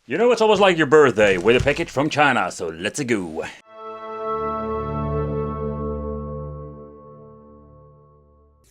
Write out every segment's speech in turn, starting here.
You know, it's almost like your birthday with a package from China, so let's go.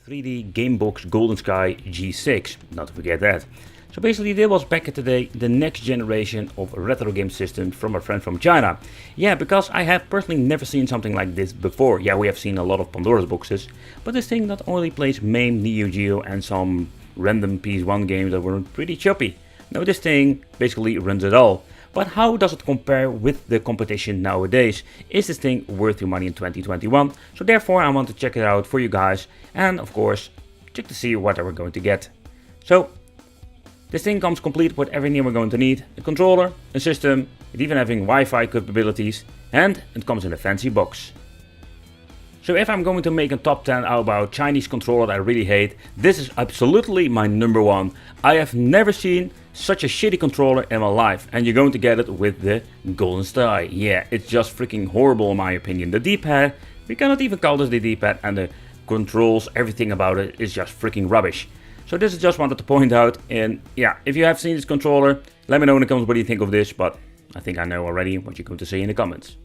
.3D Gamebox GoldenSky G6, not to forget that. So basically this was back in the day the next generation of retro game system from a friend from China. Yeah, because I have personally never seen something like this before. Yeah, we have seen a lot of Pandora's boxes, but this thing not only plays MAME, Neo Geo and some random PS1 games that were pretty choppy. No, this thing basically runs it all. But how does it compare with the competition nowadays? Is this thing worth your money in 2021? So therefore I want to check it out for you guys and of course check to see what we're going to get. So this thing comes complete with everything we're going to need. A controller, a system, it even having Wi-Fi capabilities, and it comes in a fancy box. So if I'm going to make a top 10 about Chinese controller that I really hate, this is absolutely my number one. I have never seen such a shitty controller in my life, and you're going to get it with the GoldenSky. Yeah, it's just freaking horrible in my opinion. The D-pad, we cannot even call this the D-pad, and the controls, everything about it is just freaking rubbish. So this is just wanted to point out, and yeah, if you have seen this controller, let me know in the comments what you think of this, but I think I know already what you're going to say in the comments.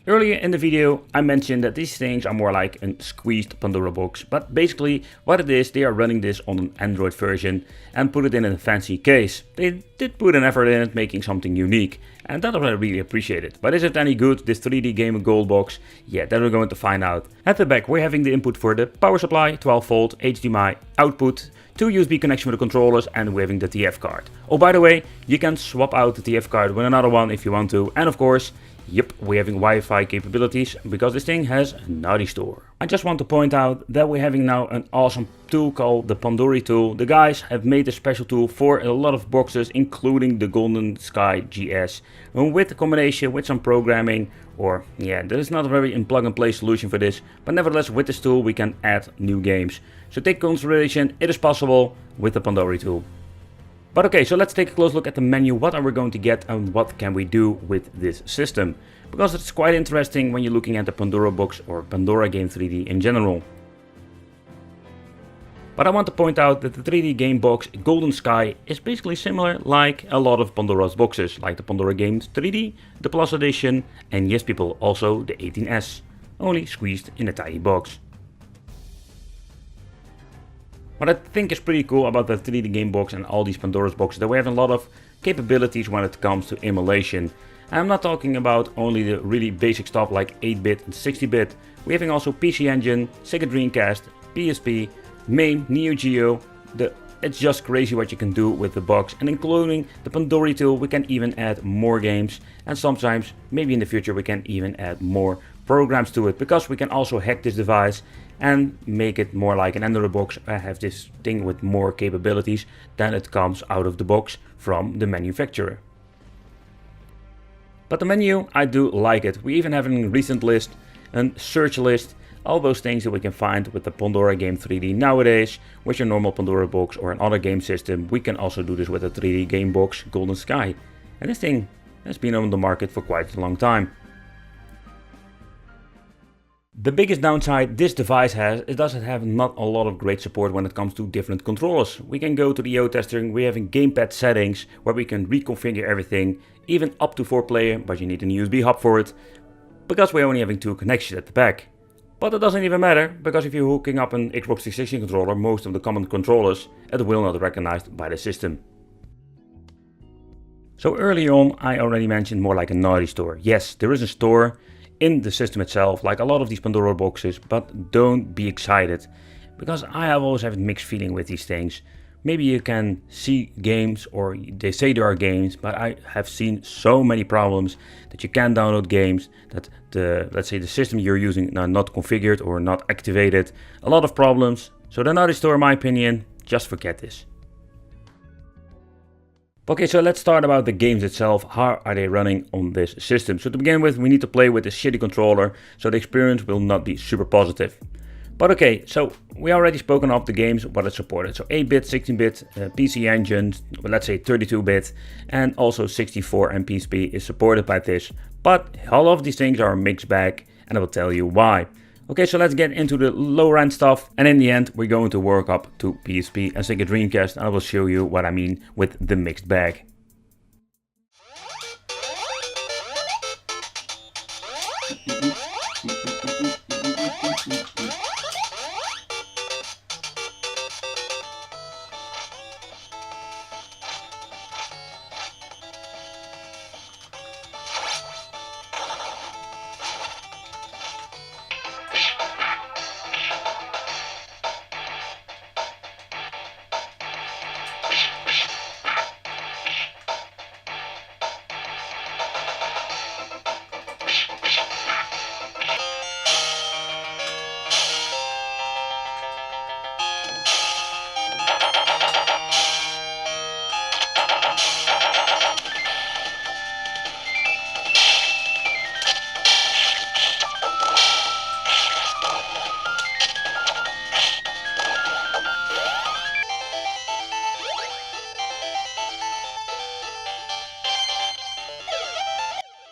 Earlier in the video I mentioned that these things are more like a squeezed Pandora box, but basically what it is, they are running this on an Android version and put it in a fancy case. They did put an effort in it, making something unique, and that I really appreciate it. But is it any good, this 3D Game Gold box? Yeah, that we're going to find out. At the back we're having the input for the power supply, 12 volt HDMI output, 2 USB connection with the controllers, and we're having the TF card. Oh, by the way, you can swap out the TF card with another one if you want to, and of course, yep, we're having Wi-Fi capabilities because this thing has a naughty store. I just want to point out that we're having now an awesome tool called the Pandora tool. The guys have made a special tool for a lot of boxes, including the GoldenSky GS. And with the combination with some programming, or yeah, there is not a very plug and play solution for this, but nevertheless with this tool we can add new games. So take consideration, it is possible with the Pandora tool. But okay, so let's take a close look at the menu. What are we going to get and what can we do with this system? Because it's quite interesting when you're looking at the Pandora box or Pandora Game 3D in general. But I want to point out that the 3D game box GoldenSky is basically similar like a lot of Pandora's boxes, like the Pandora Games 3D, the Plus Edition, and yes people, also the 18S, only squeezed in a tiny box. What I think is pretty cool about the 3D game box and all these Pandora's boxes, that we have a lot of capabilities when it comes to emulation. And I'm not talking about only the really basic stuff like 8-bit and 60-bit. We're having also PC Engine, Sega Dreamcast, PSP, MAME, Neo Geo. It's just crazy what you can do with the box, and including the Pandora tool we can even add more games, and sometimes maybe in the future we can even add more programs to it, because we can also hack this device and make it more like an Android box. I have this thing with more capabilities than it comes out of the box from the manufacturer. But the menu, I do like it. We even have a recent list, a search list, all those things that we can find with the Pandora Game 3D nowadays. With your normal Pandora box or another game system, we can also do this with a 3D game box GoldenSky. And this thing has been on the market for quite a long time. The biggest downside this device has, it doesn't have not a lot of great support when it comes to different controllers. We can go to the IO tester, we have gamepad settings where we can reconfigure everything, even up to 4 player, but you need an USB hub for it, because we're only having 2 connections at the back. But it doesn't even matter, because if you're hooking up an Xbox 360 controller, most of the common controllers, it will not be recognized by the system. So earlier on I already mentioned more like a naughty store. Yes, there is a store in the system itself, like a lot of these Pandora boxes, but don't be excited, because I have always had a mixed feeling with these things. Maybe you can see games, or they say there are games, but I have seen so many problems that you can't download games, that let's say the system you're using are not configured or not activated. A lot of problems. So the naughty store, in my opinion, just forget this. Okay, so let's start about the games itself. How are they running on this system? So to begin with, we need to play with a shitty controller, so the experience will not be super positive. But okay, so we already spoken of the games, what it supported. So 8-bit, 16-bit, PC Engine, let's say 32-bit, and also 64 and PSP is supported by this. But all of these things are a mixed bag, and I will tell you why. Okay, so let's get into the lower end stuff, and in the end we're going to work up to PSP and Sega Dreamcast, and I will show you what I mean with the mixed bag.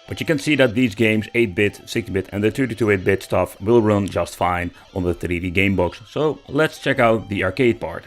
But you can see that these games, 8-bit, 16-bit and the 32-bit stuff will run just fine on the 3D game box. So let's check out the arcade part.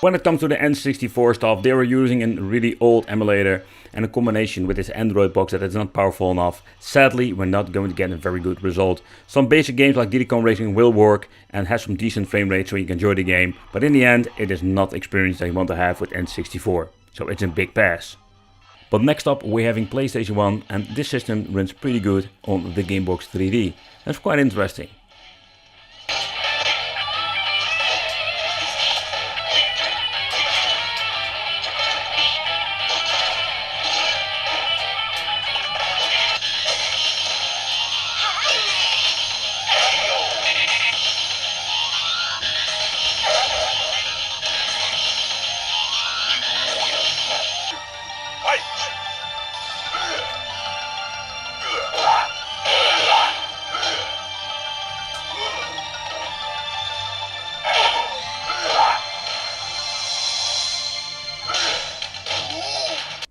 When it comes to the N64 stuff, they were using a really old emulator and a combination with this Android box that is not powerful enough. Sadly, we're not going to get a very good result. Some basic games like Diddy Kong Racing will work and has some decent frame rate so you can enjoy the game, but in the end it is not the experience that you want to have with N64, so it's a big pass. But next up we're having PlayStation 1, and this system runs pretty good on the Gamebox 3D. That's quite interesting.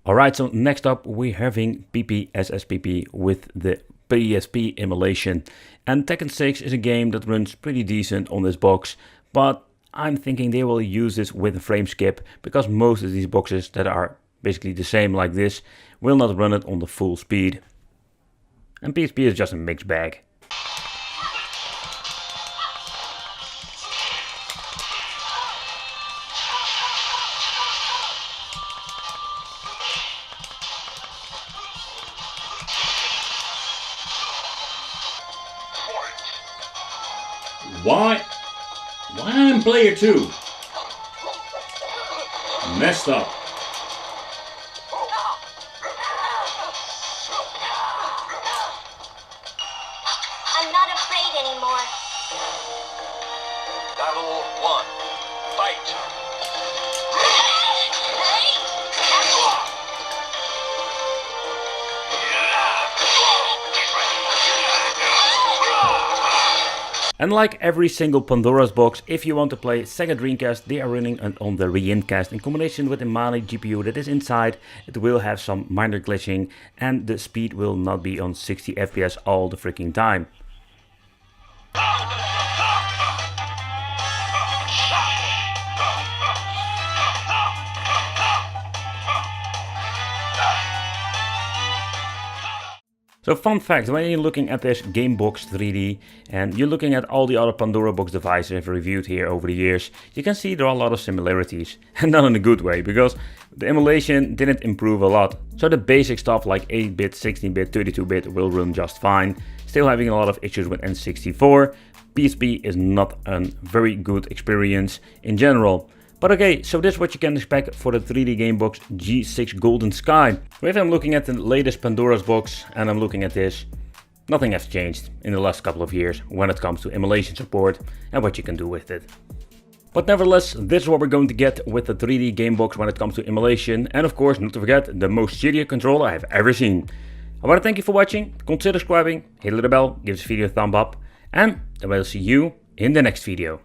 Alright, so next up we're having PPSSPP with the PSP emulation. And Tekken 6 is a game that runs pretty decent on this box, but I'm thinking they will use this with a frame skip, because most of these boxes that are basically the same like this will not run it on the full speed. And PSP is just a mixed bag. Why am player 2? Messed up. I'm not afraid anymore. Battle 1. Fight! And like every single Pandora's box, if you want to play Sega Dreamcast, they are running on the Reincast in combination with the Mali GPU that is inside. It will have some minor glitching and the speed will not be on 60 FPS all the freaking time. So fun fact, when you're looking at this Gamebox 3D and you're looking at all the other Pandora box devices I've reviewed here over the years, you can see there are a lot of similarities. And not in a good way, because the emulation didn't improve a lot. So the basic stuff like 8-bit, 16-bit, 32-bit will run just fine. Still having a lot of issues with N64. PSP is not a very good experience in general. But okay, so this is what you can expect for the 3D Gamebox G6 GoldenSky. If I'm looking at the latest Pandora's box and I'm looking at this, nothing has changed in the last couple of years when it comes to emulation support and what you can do with it. But nevertheless, this is what we're going to get with the 3D Gamebox when it comes to emulation, and of course, not to forget, the most serious controller I have ever seen. I want to thank you for watching, consider subscribing, hit the bell, give this video a thumb up, and I will see you in the next video.